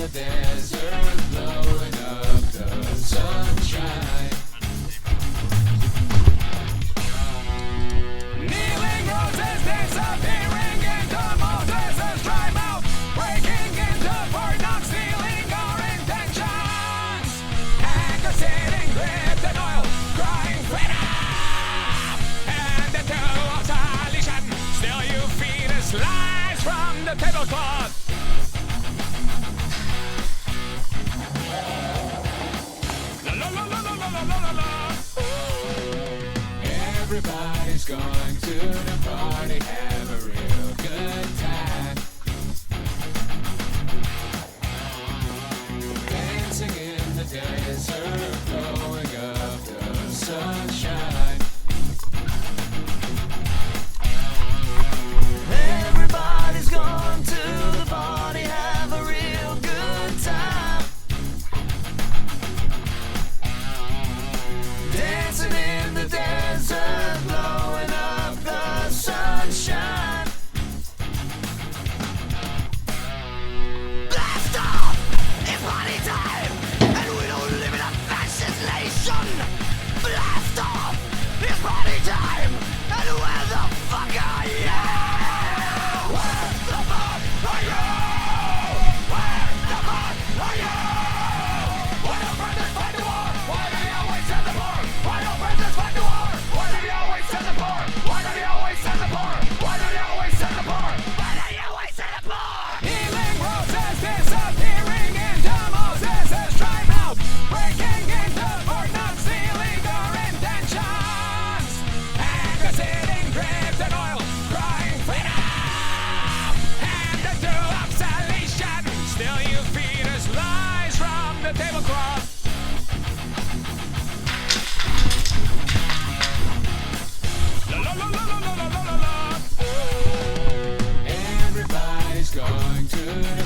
the desert, blowing up the sunshine. Kneeling roses disappearing into Moses' dry mouth, breaking into Fort Knox, stealing our intentions. Anchor sitting gripped in oil, crying freedom. And into obsolescence, still you feed us lies from the tablecloth. Everybody's going to the party, have a real good time. Dancing in the desert, blowing up the sunshine. Everybody's going to the party, have a real good time. Dancing in the desert, blowing up the sunshine. Blast off! It's party time! And we don't live in a fascist nation! Blast off! It's party time! And where the fuck are you? Where the fuck are you? Where the fuck are you? Why don't brothers fight the war? Why do you always send the poor? Why don't brothers fight the war? Why do you always send the poor? Why do you always send the poor? Why do you always send the poor? Why do you always send the poor? Healing roses disappearing into Moses' dry mouth, breaking into Fort Knox, stealing our intentions. Anchor sitting gripped in oil, crying freedom. And into obsolescence, still you feed us lies from the tablecloth. La la la la la la la la la. Everybody's going to the